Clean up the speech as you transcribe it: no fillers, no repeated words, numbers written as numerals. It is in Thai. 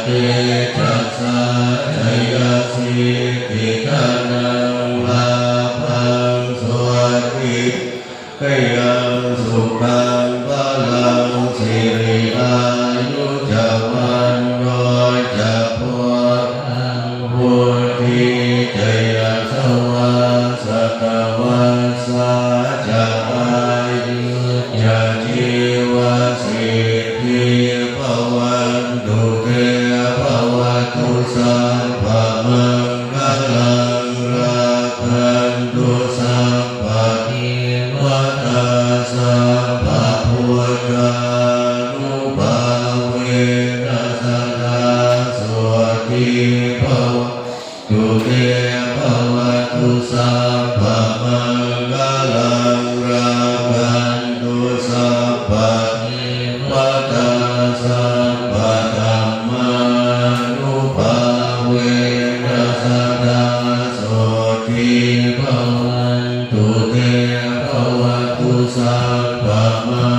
ติจัสสะจยสิทธิธนังลาภังสวัสดิกยังสุขังพลังสิริอายุจวันโนจะพุทธังพุทธิจยสวาสตวัสสะจะอายุยะชีวสิทธิภวันตุเตภวตุสัพพะมังคลังรักขันตุสัพพะทิวัตาสัพพะพุทธานุภาเวนัสสะโสติภวตุเตภวตุสัพพะมังคลังรักขันตุสัพพะทิวัตาสัพพะธัมมานุภาเวนัสสะโสติภวันตุเตภวตุสัพพะมัง